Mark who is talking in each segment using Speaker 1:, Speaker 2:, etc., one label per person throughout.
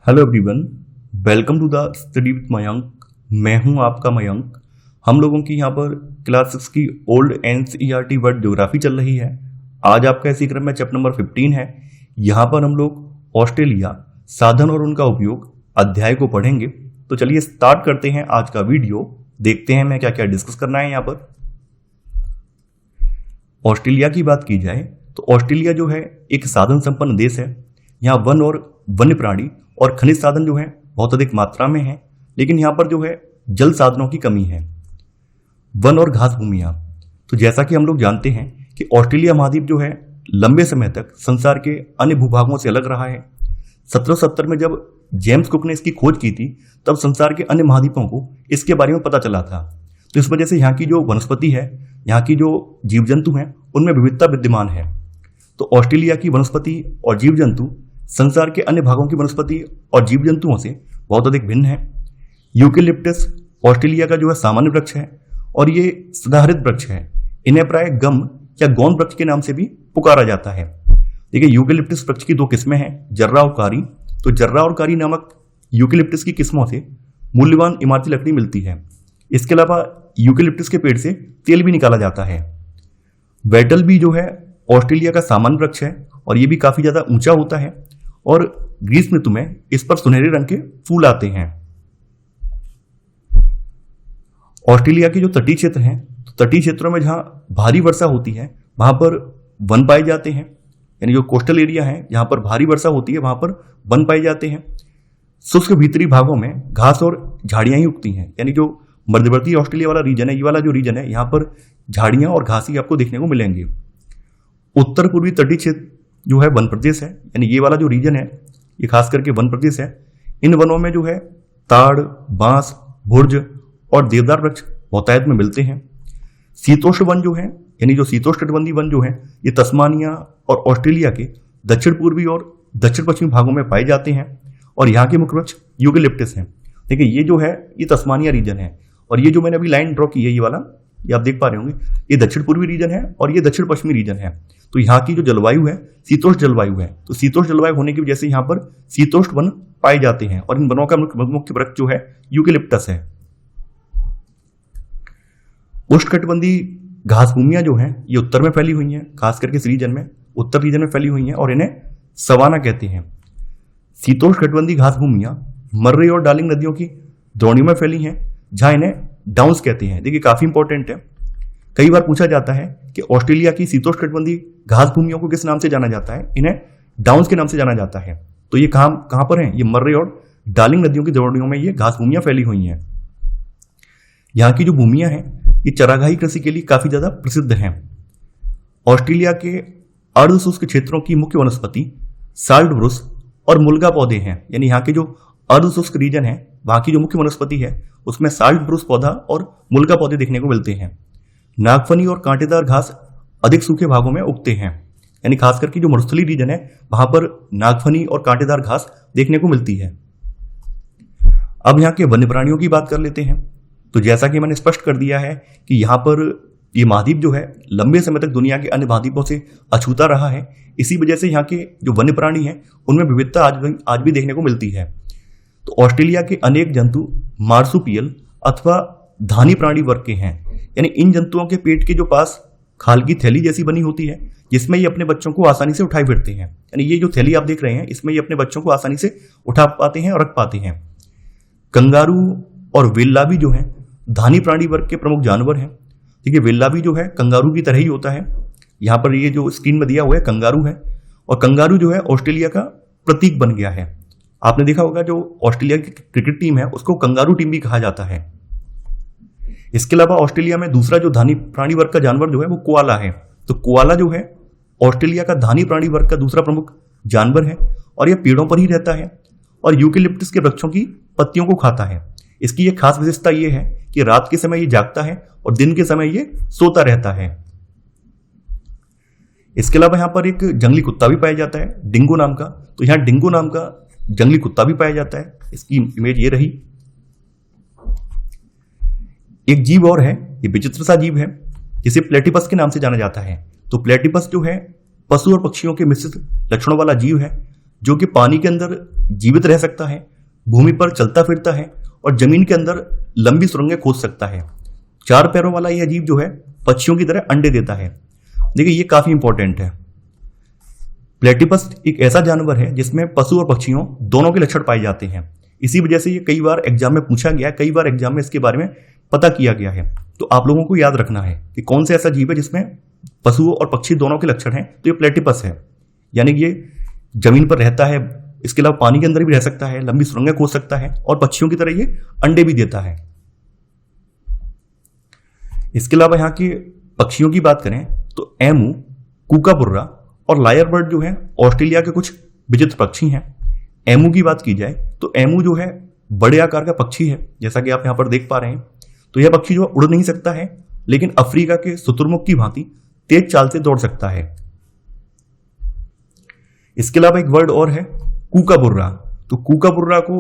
Speaker 1: Hello everyone, welcome to the study with Mayank. मैं हूं आपका मयंक। हम लोगों की यहाँ पर क्लास 6 की ओल्ड एनसीईआरटी वर्ल्ड ज्योग्राफी चल रही है। आज आपका इसी क्रम में चैप्टर नंबर 15 है। यहाँ पर हम लोग ऑस्ट्रेलिया साधन और उनका उपयोग अध्याय को पढ़ेंगे। तो चलिए स्टार्ट करते हैं आज का वीडियो। देखते हैं मैं क्या क्या डिस्कस करना है यहाँ पर। ऑस्ट्रेलिया की बात की जाए तो ऑस्ट्रेलिया जो है एक साधन संपन्न देश है। यहाँ वन और वन्य प्राणी और खनिज साधन जो है बहुत अधिक मात्रा में है, लेकिन यहाँ पर जो है जल साधनों की कमी है। वन और घास भूमियां, तो जैसा कि हम लोग जानते हैं कि ऑस्ट्रेलिया महाद्वीप जो है लंबे समय तक संसार के अन्य भूभागों से अलग रहा है। 1770 में जब जेम्स कुक ने इसकी खोज की थी तब संसार के अन्य महाद्वीपों को इसके बारे में पता चला था। तो इस वजह से यहाँ की जो वनस्पति है, यहाँ की जो जीव जंतु हैं, उनमें विविधता विद्यमान है। तो ऑस्ट्रेलिया की वनस्पति और जीव जंतु संसार के अन्य भागों की वनस्पति और जीव जंतुओं से बहुत अधिक भिन्न है। यूकेलिप्टस ऑस्ट्रेलिया का जो है सामान्य वृक्ष है और ये सदाहरित वृक्ष है। इन्हें प्राय गम या गोंद वृक्ष के नाम से भी पुकारा जाता है। देखिए, यूकेलिप्टस वृक्ष की दो किस्में हैं, जर्रा और कारी। तो जर्रा और कारी नामक यूकेलिप्टस की किस्मों से मूल्यवान इमारती लकड़ी मिलती है। इसके अलावा यूकेलिप्टस के पेड़ से तेल भी निकाला जाता है। बेटल भी जो है ऑस्ट्रेलिया का सामान्य वृक्ष है और ये भी काफी ज्यादा ऊंचा होता है और ग्रीष्म ऋतु में इस पर सुनहरे रंग के फूल आते हैं। ऑस्ट्रेलिया के जो तटीय क्षेत्र हैं, तो तटीय क्षेत्रों में जहां भारी वर्षा होती है वहां पर वन पाए जाते हैं। यानी जो कोस्टल एरिया है जहां पर भारी वर्षा होती है वहां पर वन पाए जाते हैं। शुष्क भीतरी भागों में घास और झाड़ियां ही उगती हैं। यानी जो मध्यवर्ती ऑस्ट्रेलिया वाला रीजन है, ये वाला जो रीजन है, यहाँ पर झाड़ियां और घास ही आपको देखने को मिलेंगे। उत्तर पूर्वी तटीय क्षेत्र जो है वन प्रदेश है। यानी ये वाला जो रीजन है ये खास करके वन प्रदेश है। इन वनों में जो है ताड़, बांस, भुर्ज और देवदार वृक्ष बहुतायत में मिलते हैं। शीतोष्ण वन जो है, यानी जो शीतोष्णकटिबंधीय वन जो है, ये तस्मानिया और ऑस्ट्रेलिया के दक्षिण पूर्वी और दक्षिण पश्चिमी भागों में पाए जाते हैं और यहाँ के मुख्य वृक्ष यूकेलिप्टस हैं। देखिए, ये जो है ये तस्मानिया रीजन है और ये जो मैंने अभी लाइन ड्रॉ की है ये वाला, ये आप देख पा रहे होंगे, ये दक्षिण पूर्वी रीजन है और ये दक्षिण पश्चिमी रीजन है। तो यहाँ की जो जलवायु है शीतोष्ण जलवायु है। तो शीतोष्ण जलवायु होने की वजह से यहाँ पर शीतोष्ण वन पाए जाते हैं और इन वनों का मुख्य वृक्ष जो है यूकेलिप्टस है। उष्णकटिबंधीय घास भूमियां जो हैं ये उत्तर में फैली हुई हैं, खास करके इस रीजन में, उत्तर रीजन में फैली हुई हैं और इन्हें सवाना कहते हैं। शीतोष्ण कटिबंधीय घास भूमियां मर्रे और डार्लिंग नदियों की द्रोणियों में फैली हैं, जहां इन्हें डाउन्स कहते हैं। देखिए, काफी इंपॉर्टेंट है। कई बार पूछा जाता है कि ऑस्ट्रेलिया की शीतोष्ण कटिबंधीय घास भूमियों को किस नाम से जाना जाता है। इन्हें डाउन्स के नाम से जाना जाता है। तो ये कहां पर है? ये मर्रे और डार्लिंग नदियों की द्रोणियों में ये घास भूमियां फैली हुई हैं। यहाँ की जो भूमियां हैं ये चरागाही कृषि के लिए काफी ज्यादा प्रसिद्ध हैं। ऑस्ट्रेलिया के अर्धशुष्क क्षेत्रों की मुख्य वनस्पति साल्ट ब्रुश और मुल्गा पौधे हैं। यानी यहाँ के जो अर्धशुष्क रीजन है वहां की जो मुख्य वनस्पति है उसमें साल्ट ब्रुश पौधा और मुल्गा पौधे देखने को मिलते हैं। नागफनी और कांटेदार घास अधिक सूखे भागों में उगते हैं। यानी खास करके जो मरुस्थलीय रीजन है वहां पर नागफनी और कांटेदार घास देखने को मिलती है। अब यहाँ के वन्य प्राणियों की बात कर लेते हैं। तो जैसा कि मैंने स्पष्ट कर दिया है कि यहाँ पर ये महाद्वीप जो है लंबे समय तक दुनिया के अन्य महाद्वीपों से अछूता रहा है। इसी वजह से यहाँ के जो वन्य प्राणी हैं उनमें विविधता आज भी देखने को मिलती है। तो ऑस्ट्रेलिया के अनेक जंतु मार्सुपियल अथवा धानी प्राणी वर्ग के हैं। यानी इन जंतुओं के पेट के जो पास खाल की थैली जैसी बनी होती है जिसमें ये अपने बच्चों को आसानी से उठाए फिरते हैं। यानी ये जो थैली आप देख रहे हैं इसमें ये अपने बच्चों को आसानी से उठा पाते हैं और रख पाते हैं। कंगारू और वेल्लाबी जो है धानी प्राणी वर्ग के प्रमुख जानवर हैं। देखिए, वेल्लाबी जो है कंगारू की तरह ही होता है। यहाँ पर ये जो स्क्रीन में दिया हुआ है कंगारू है और कंगारू जो है ऑस्ट्रेलिया का प्रतीक बन गया है। आपने देखा होगा जो ऑस्ट्रेलिया की क्रिकेट टीम है उसको कंगारू टीम भी कहा जाता है। इसके अलावा ऑस्ट्रेलिया में दूसरा जो धानी प्राणी वर्ग का जानवर जो है वो कोआला है। तो कोआला जो है ऑस्ट्रेलिया का धानी प्राणी वर्ग का दूसरा प्रमुख जानवर है और यह पेड़ों पर ही रहता है और यूकेलिप्टस के वृक्षों की पत्तियों को खाता है। इसकी एक खास विशेषता यह है कि रात के समय ये जागता है और दिन के समय ये सोता रहता है। इसके अलावा यहाँ पर एक जंगली कुत्ता भी पाया जाता है, डिंगो नाम का। तो यहाँ डिंगो नाम का जंगली कुत्ता भी पाया जाता है। इसकी इमेज ये रही। एक जीव और है, ये विचित्र सा जीव है जिसे प्लेटिपस के नाम से जाना जाता है। तो प्लेटिपस जो है पशु और पक्षियों के मिश्रित लक्षणों वाला जीव है जो कि पानी के अंदर जीवित रह सकता है, भूमि पर चलता फिरता है और जमीन के अंदर लंबी सुरंगें खोद सकता है। 4 पैरों वाला यह जीव जो है पक्षियों की तरह अंडे देता है। देखिए ये काफी इंपॉर्टेंट है। प्लेटिपस एक ऐसा जानवर है जिसमें पशु और पक्षियों दोनों के लक्षण पाए जाते हैं। इसी वजह से ये कई बार एग्जाम में पूछा गया है, कई बार एग्जाम में इसके बारे में पता किया गया है। तो आप लोगों को याद रखना है कि कौन सा ऐसा जीव है जिसमें पशुओं और पक्षी दोनों के लक्षण हैं। तो ये प्लेटिपस है, यानी कि ये जमीन पर रहता है, इसके अलावा पानी के अंदर भी रह सकता है, लंबी सुरंगें खोद सकता है और पक्षियों की तरह ये अंडे भी देता है। इसके अलावा यहाँ की पक्षियों की बात करें तो एमू, कूकाबुर्रा और लायर बर्ड जो है ऑस्ट्रेलिया के कुछ विचित्र पक्षी हैं। एमू की बात की जाए तो एमू जो है बड़े आकार का पक्षी है, जैसा कि आप यहां पर देख पा रहे हैं। तो यह पक्षी जो उड़ नहीं सकता है, लेकिन अफ्रीका के शुतुरमुर्ग की भांति तेज चाल से दौड़ सकता है। इसके अलावा एक वर्ड और है कूकाबुर्रा। तो कूकाबुर्रा को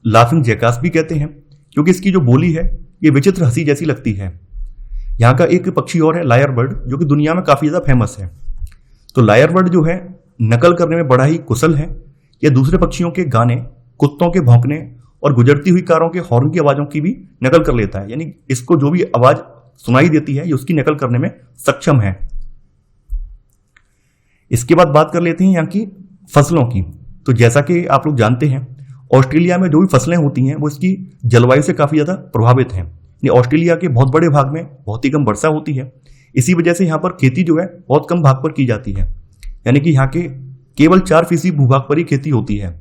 Speaker 1: लाफिंग जैकास भी कहते हैं, क्योंकि इसकी जो बोली है ये विचित्र हंसी जैसी लगती है। यहाँ का एक पक्षी और है लायर बर्ड, जो कि दुनिया में काफी ज्यादा फेमस है। तो लायर बर्ड जो है नकल करने में बड़ा ही कुशल है। यह दूसरे पक्षियों के गाने, कुत्तों के भौंकने और गुजरती हुई कारों के हॉर्न की आवाजों की भी नकल कर लेता है, यानी इसको जो भी आवाज सुनाई देती है ये उसकी नकल करने में सक्षम है। इसके बाद बात कर लेते हैं यहाँ की फसलों की। तो जैसा कि आप लोग जानते हैं ऑस्ट्रेलिया में जो भी फसलें होती हैं वो इसकी जलवायु से काफी ज्यादा प्रभावित हैं। ऑस्ट्रेलिया के बहुत बड़े भाग में बहुत ही कम वर्षा होती है। इसी वजह से यहाँ पर खेती जो है बहुत कम भाग पर की जाती है, यानी कि यहाँ के केवल 4% भूभाग पर ही खेती होती है।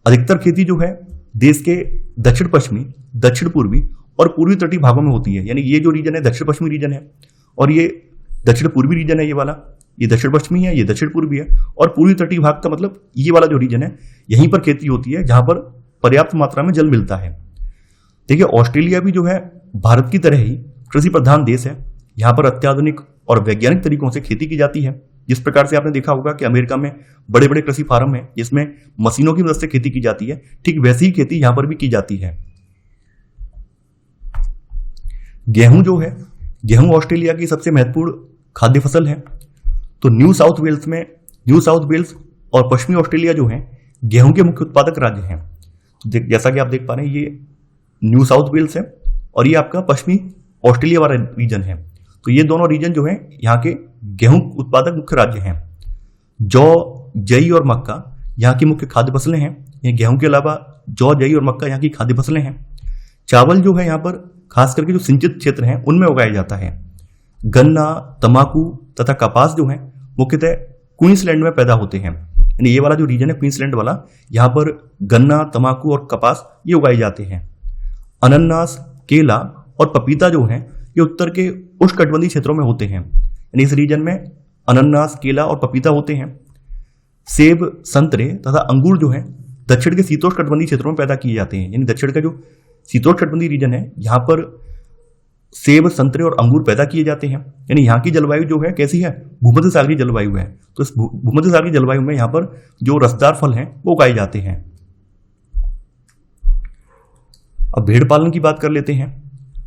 Speaker 1: अधिकतर खेती जो है देश के दक्षिण पश्चिमी, दक्षिण पूर्वी और पूर्वी तटीय भागों में होती है। यानी ये जो रीजन है दक्षिण पश्चिमी रीजन है और ये दक्षिण पूर्वी रीजन है, ये वाला ये दक्षिण पश्चिमी है, ये दक्षिण पूर्वी है। और पूर्वी तटीय भाग का मतलब ये वाला जो रीजन है यहीं पर खेती होती है, जहां पर पर्याप्त मात्रा में जल मिलता है। देखिए ऑस्ट्रेलिया भी जो है भारत की तरह ही कृषि प्रधान देश है। यहाँ पर अत्याधुनिक और वैज्ञानिक तरीकों से खेती की जाती है। जिस प्रकार से आपने देखा होगा कि अमेरिका में बड़े बड़े कृषि फार्म हैं जिसमें मशीनों की मदद से खेती की जाती है, ठीक वैसी ही खेती यहां पर भी की जाती है। गेहूं जो है, गेहूं ऑस्ट्रेलिया की सबसे महत्वपूर्ण खाद्य फसल है। तो न्यू साउथ वेल्स और पश्चिमी ऑस्ट्रेलिया जो है गेहूं के मुख्य उत्पादक राज्य हैं। जैसा कि आप देख पा रहे हैं ये न्यू साउथ वेल्स है और ये आपका पश्चिमी ऑस्ट्रेलिया वाला रीजन है। तो ये दोनों रीजन जो है यहाँ के गेहूं उत्पादक मुख्य राज्य हैं। जौ, जई और मक्का यहाँ की मुख्य खाद्य फसलें हैं। ये गेहूं के अलावा जौ, जई और मक्का यहाँ की खाद्य फसलें हैं। चावल जो है यहाँ पर खास करके जो सिंचित क्षेत्र हैं उनमें उगाया जाता है। गन्ना, तंबाकू तथा कपास जो है मुख्यतः क्वींसलैंड में पैदा होते हैं। यानी ये वाला जो रीजन है क्वींसलैंड वाला, यहाँ पर गन्ना, तंबाकू और कपास ये उगाए जाते हैं। अनानास, केला और पपीता जो है ये उत्तर के उष्णकटिबंधीय क्षेत्रों में होते हैं। यानी इस रीजन में अनानास, केला और पपीता होते हैं। सेब, संतरे तथा अंगूर जो है दक्षिण के शीतोष्णकटिबंधीय क्षेत्रों में पैदा किए जाते हैं। यानी दक्षिण का जो शीतोष्णकटिबंधीय रीजन है यहाँ पर सेब, संतरे और अंगूर पैदा किए जाते हैं। यानी यहाँ की जलवायु जो है कैसी है, भूमध्य सागरीय जलवायु है। तो इस भूमध्य सागरीय जलवायु में यहाँ पर जो रसदार फल हैं वो उगाए जाते हैं। अब भेड़ पालन की बात कर लेते हैं।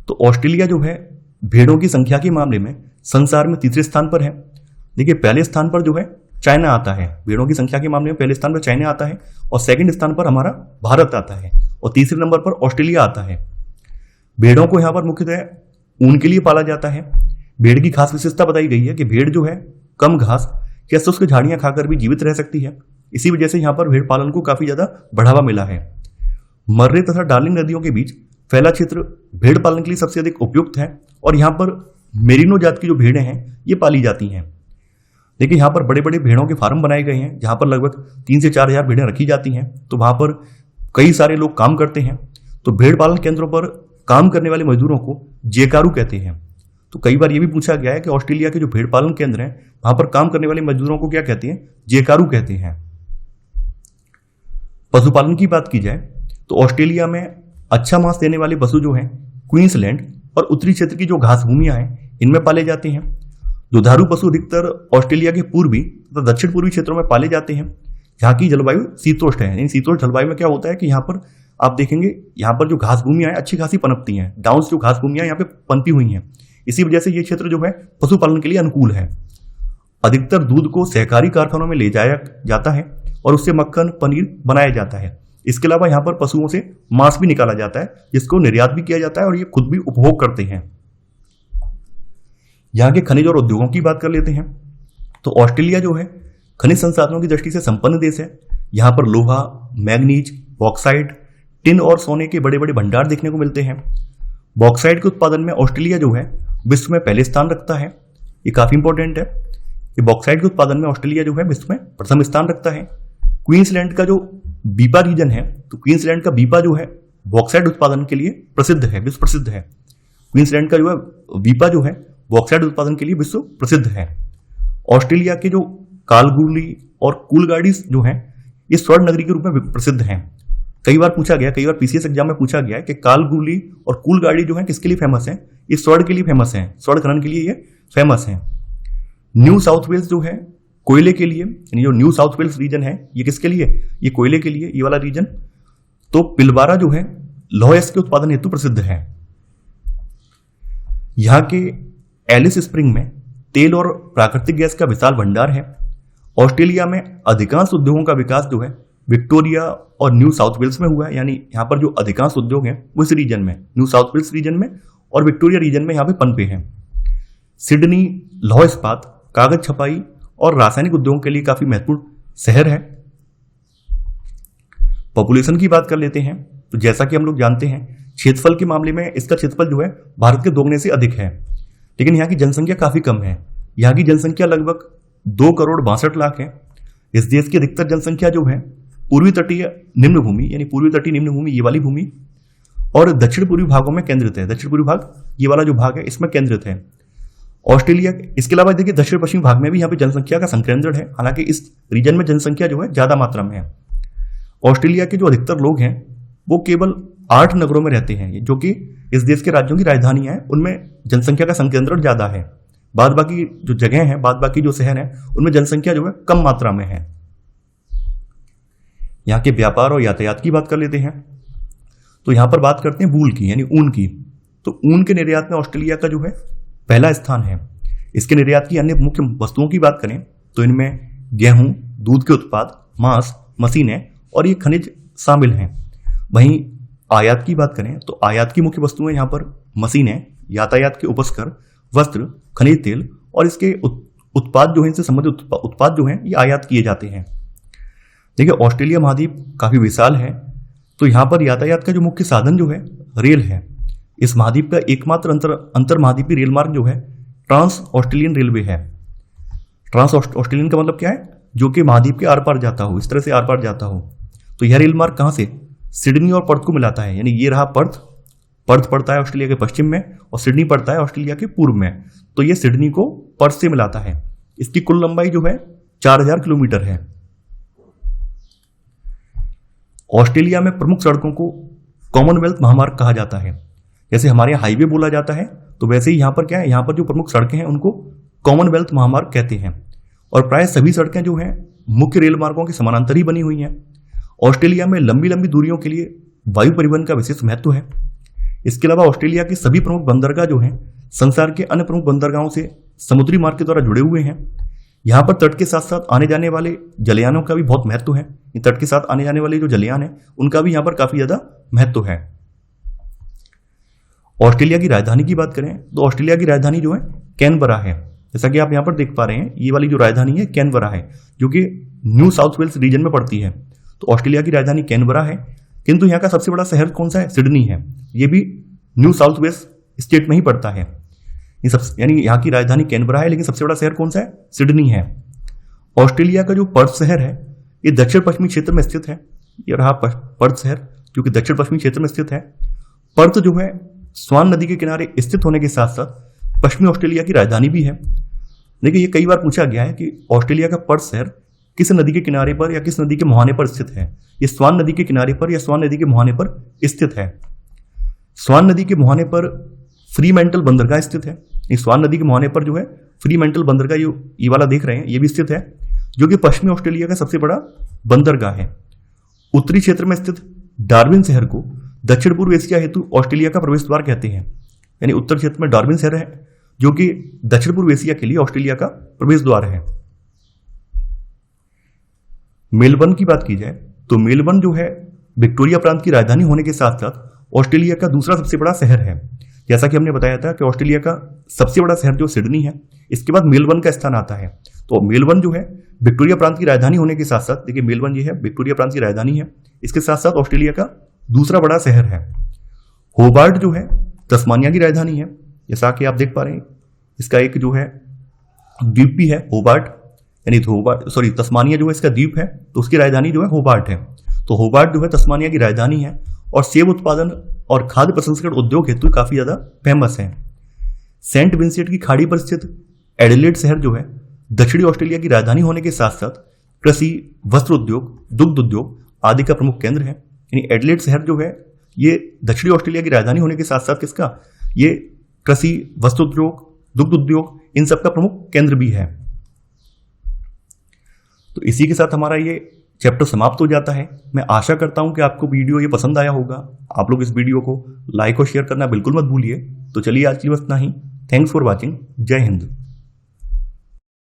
Speaker 1: तो ऑस्ट्रेलिया जो है भेड़ों की संख्या के मामले में संसार में तीसरे स्थान पर है। देखिए पहले स्थान पर जो है चाइना आता है, भेड़ों की संख्या के मामले में पहले स्थान पर चाइना आता है और सेकंड स्थान पर हमारा भारत आता है और तीसरे नंबर पर ऑस्ट्रेलिया आता है। भेड़ों को यहाँ पर मुख्यतः ऊन के लिए पाला जाता है। भेड़ की खास विशेषता बताई गई है कि भेड़ जो है कम घास या शुष्क झाड़ियां खाकर भी जीवित रह सकती है। इसी वजह से यहाँ पर भेड़ पालन को काफी ज्यादा बढ़ावा मिला है। मर्रे तथा डार्लिंग नदियों के बीच फैला क्षेत्र भेड़ पालन के लिए सबसे अधिक उपयुक्त है और यहाँ पर मेरिनो जात की जो भेड़ें हैं ये पाली जाती हैं। देखिए यहाँ पर बड़े बड़े भेड़ों के फार्म बनाए गए हैं जहाँ पर लगभग 3 से 4 हज़ार भेड़ें रखी जाती हैं। तो वहाँ पर कई सारे लोग काम करते हैं। तो भेड़ पालन केंद्रों पर काम करने वाले मजदूरों को जेकारू कहते हैं। तो कई बार ये भी पूछा गया है कि ऑस्ट्रेलिया के जो भेड़ पालन केंद्र हैं वहां पर काम करने वाले मजदूरों को क्या कहते हैं, जेकारू कहते हैं। पशुपालन की बात की जाए तो ऑस्ट्रेलिया में अच्छा मांस देने वाले पशु जो हैं क्वींसलैंड और उत्तरी क्षेत्र की जो घास भूमियां हैं इनमें पाले जाते हैं। दुधारू पशु अधिकतर ऑस्ट्रेलिया के पूर्वी तथा दक्षिण पूर्वी क्षेत्रों में पाले जाते हैं। यहाँ की जलवायु शीतोष्ण है। यानी शीतोष्ण जलवायु में क्या होता है कि यहाँ पर आप देखेंगे यहाँ पर जो घास भूमियां हैं अच्छी खासी पनपती हैं। डाउन्स जो घास भूमियां यहाँ पे पनपी हुई हैं, इसी वजह से ये क्षेत्र जो है पशुपालन के लिए अनुकूल है। अधिकतर दूध को सहकारी कारखानों में ले जाया जाता है और उससे मक्खन पनीर बनाया जाता है। इसके अलावा यहाँ पर पशुओं से मांस भी निकाला जाता है, जिसको निर्यात भी किया जाता है और ये खुद भी उपभोग करते हैं। यहाँ के खनिज और उद्योगों की बात कर लेते हैं। तो ऑस्ट्रेलिया जो है खनिज संसाधनों की दृष्टि से संपन्न देश है। यहाँ पर लोहा, मैग्नीज, बॉक्साइट, टिन और सोने के बड़े बड़े भंडार देखने को मिलते हैं। बॉक्साइट के उत्पादन में ऑस्ट्रेलिया जो है विश्व में पहले स्थान रखता है। ये काफी इंपॉर्टेंट है कि बॉक्साइट के उत्पादन में ऑस्ट्रेलिया जो है विश्व में प्रथम स्थान रखता है। क्वींसलैंड का जो बीपा रीजन है, तो क्वींसलैंड का बीपा जो है बॉक्साइट उत्पादन के लिए प्रसिद्ध है, विश्व प्रसिद्ध है। क्वींसलैंड का जो है बीपा जो है बॉक्साइट उत्पादन के लिए विश्व प्रसिद्ध है। ऑस्ट्रेलिया के जो कालगुली और कूलगाड़ी जो है ये स्वर्ण नगरी के रूप में प्रसिद्ध हैं। कई बार पीसीएस एग्जाम में पूछा गया है कि कालगुली और कूलगाड़ी जो है किसके लिए फेमस है? ये स्वर्ण के लिए फेमस है, स्वर्ण खनन के लिए ये फेमस है। न्यू साउथ वेल्स जो है कोयले के लिए, यानी जो न्यू साउथ वेल्स रीजन है ये किसके लिए? ये कोयले के लिए, ये वाला रीजन। तो पिलबारा जो है लौह के उत्पादन हेतु प्रसिद्ध है। यहाँ के एलिस स्प्रिंग में तेल और प्राकृतिक गैस का विशाल भंडार है। ऑस्ट्रेलिया में अधिकांश उद्योगों का विकास जो है विक्टोरिया और न्यू साउथ वेल्स में हुआ है, यानी यहाँ पर जो अधिकांश उद्योग हैं वो इस रीजन में, न्यू साउथ वेल्स रीजन में और विक्टोरिया रीजन में यहाँ पे पनपे हैं। सिडनी लौह इस्पात, कागज छपाई और रासायनिक उद्योगों के लिए काफी महत्वपूर्ण शहर है। पॉपुलेशन की बात कर लेते हैं। तो जैसा कि हम लोग जानते हैं क्षेत्रफल के मामले में इसका क्षेत्रफल जो है भारत के दोगुने से अधिक है, लेकिन यहाँ की जनसंख्या काफी कम है। यहाँ की जनसंख्या लगभग 2,62,00,000 है। इस देश की अधिकतर जनसंख्या जो है पूर्वी तटीय निम्न भूमि, यानी पूर्वी तटीय निम्न भूमि ये वाली भूमि और दक्षिण पूर्वी भागों में केंद्रित है। दक्षिण पूर्वी भाग ये वाला जो भाग है इसमें केंद्रित है ऑस्ट्रेलिया। इसके अलावा देखिए दक्षिण पश्चिमी भाग में भी यहाँ पे जनसंख्या का संकेंद्रण है, हालांकि इस रीजन में जनसंख्या जो है ज्यादा मात्रा में है। ऑस्ट्रेलिया के जो अधिकतर लोग हैं वो केवल 8 नगरों में रहते हैं, जो कि इस देश के राज्यों की राजधानी है, उनमें जनसंख्या का संकेंद्रण ज्यादा है। बाद बाकी जो जगह हैं, बाद बाकी जो शहर हैं, उनमें जनसंख्या जो है कम मात्रा में है। यहाँ के व्यापार और यातायात की बात कर लेते हैं। तो यहाँ पर बात करते हैं वूल की, यानी ऊन की। तो ऊन के निर्यात में ऑस्ट्रेलिया का जो है पहला स्थान है। इसके निर्यात की अन्य मुख्य वस्तुओं की बात करें तो इनमें गेहूं, दूध के उत्पाद, मांस, मशीनें और ये खनिज शामिल हैं। वहीं आयात की बात करें तो आयात की मुख्य वस्तुएं यहाँ पर मशीनें, यातायात के उपस्कर, वस्त्र, खनिज तेल और इसके उत्पाद जो है, इनसे संबंधित उत्पाद जो हैं ये आयात किए जाते हैं। देखिए ऑस्ट्रेलिया महाद्वीप काफी विशाल है, तो यहाँ पर यातायात का जो मुख्य साधन जो है रेल है। इस महाद्वीप का एकमात्र अंतर महाद्वीपीय रेल मार्ग जो है ट्रांस ऑस्ट्रेलियन रेलवे है। ट्रांस ऑस्ट्रेलियन का मतलब क्या है? जो कि महाद्वीप के आर पार जाता हो, इस तरह से आर पार जाता हो। तो यह रेल मार्ग कहाँ से? सिडनी और पर्थ को मिलाता है, यानी ये रहा पर्थ पड़ता है ऑस्ट्रेलिया के पश्चिम में और सिडनी पड़ता है ऑस्ट्रेलिया के पूर्व में। तो ये सिडनी को पर्थ से मिलाता है। इसकी कुल लंबाई जो है 4000 किलोमीटर है। ऑस्ट्रेलिया में प्रमुख सड़कों को कॉमनवेल्थ महामार्ग कहा जाता है। जैसे हमारे यहाँ हाईवे बोला जाता है, तो वैसे ही यहाँ पर क्या है, यहाँ पर जो प्रमुख सड़कें हैं उनको कॉमनवेल्थ महामार्ग कहते हैं। और प्राय सभी सड़कें जो हैं मुख्य रेल मार्गों के समानांतर ही बनी हुई हैं। ऑस्ट्रेलिया में लंबी लंबी दूरियों के लिए वायु परिवहन का विशेष महत्व है। इसके अलावा ऑस्ट्रेलिया के सभी प्रमुख बंदरगाह जो हैं संसार के अन्य प्रमुख बंदरगाहों से समुद्री मार्ग के द्वारा जुड़े हुए हैं। यहाँ पर तट के साथ साथ आने जाने वाले जलयानों का भी बहुत महत्व है। तट के साथ आने जाने वाले जो जलयान है उनका भी यहाँ पर काफी ज्यादा महत्व है। ऑस्ट्रेलिया की राजधानी की बात करें तो ऑस्ट्रेलिया की राजधानी जो है कैनबरा है। जैसा कि आप यहाँ पर देख पा रहे हैं, ये वाली जो राजधानी है कैनबरा है, जो कि न्यू साउथ वेल्स रीजन में पड़ती है। तो ऑस्ट्रेलिया की राजधानी कैनबरा है, किंतु यहाँ का सबसे बड़ा शहर कौन सा है? सिडनी है। ये भी न्यू साउथ वेल्स स्टेट में ही पड़ता है। यानी यहाँ की राजधानी कैनबरा है, लेकिन सबसे बड़ा शहर कौन सा है? सिडनी है। ऑस्ट्रेलिया का जो पर्थ शहर है ये दक्षिण पश्चिमी क्षेत्र में स्थित है। ये रहा पर्थ शहर, जो कि दक्षिण पश्चिमी क्षेत्र में स्थित है। पर्थ जो है स्वान नदी के किनारे स्थित होने के साथ साथ पश्चिमी ऑस्ट्रेलिया की राजधानी भी है। देखिए ये कई बार पूछा गया है कि ऑस्ट्रेलिया का पर्थ शहर किस नदी के किनारे पर या किस नदी के मुहाने पर स्थित है। ये स्वान नदी के किनारे पर या स्वान नदी के मुहाने पर स्थित है। स्वान नदी के मुहाने पर फ्रीमैंटल बंदरगाह स्थित है। इस स्वान नदी के मुहाने पर जो है फ्रीमैंटल बंदरगाह ये वाला देख रहे हैं, ये भी स्थित है, जो कि पश्चिमी ऑस्ट्रेलिया का सबसे बड़ा बंदरगाह है। उत्तरी क्षेत्र में स्थित डार्विन शहर को दक्षिण पूर्व एशिया हेतु ऑस्ट्रेलिया का प्रवेश द्वार कहते हैं। यानी उत्तर क्षेत्र में डार्विन शहर है, जो कि दक्षिण पूर्व एशिया के लिए ऑस्ट्रेलिया का प्रवेश द्वार है। मेलबर्न की बात की जाए तो मेलबर्न जो है विक्टोरिया प्रांत की राजधानी होने के साथ साथ ऑस्ट्रेलिया का दूसरा सबसे बड़ा शहर है। जैसा कि हमने बताया था कि ऑस्ट्रेलिया का सबसे बड़ा शहर जो सिडनी है, इसके बाद मेलबर्न का स्थान आता है। तो मेलबर्न जो है विक्टोरिया प्रांत की राजधानी होने के साथ साथ, देखिए मेलबर्न ये है विक्टोरिया प्रांत की राजधानी है, इसके साथ साथ ऑस्ट्रेलिया का दूसरा बड़ा शहर है। होबार्ट जो है तस्मानिया की राजधानी है, जैसा कि आप देख पा रहे हैं, इसका एक जो है द्वीप भी है होबार्ट, यानी तस्मानिया जो है इसका द्वीप है, तो उसकी राजधानी जो है होबार्ट है। तो होबार्ट जो है तस्मानिया की राजधानी है और सेब उत्पादन और खाद्य प्रसंस्करण उद्योग हेतु काफी ज्यादा फेमस है। सेंट विंसेंट की खाड़ी पर स्थित एडिलेड शहर जो है दक्षिणी ऑस्ट्रेलिया की राजधानी होने के साथ साथ कृषि, वस्त्र उद्योग, दुग्ध उद्योग आदि का प्रमुख केंद्र है। यानी एडिलेड शहर जो है ये दक्षिणी ऑस्ट्रेलिया की राजधानी होने के साथ साथ किसका, ये कृषि, वस्त्र उद्योग, दुग्ध उद्योग, इन सब का प्रमुख केंद्र भी है। तो इसी के साथ हमारा ये चैप्टर समाप्त हो जाता है। मैं आशा करता हूं कि आपको वीडियो ये पसंद आया होगा। आप लोग इस वीडियो को लाइक और शेयर करना बिल्कुल मत भूलिए। तो चलिए आज की बस इतना ही। Thanks for watching. जय हिंद।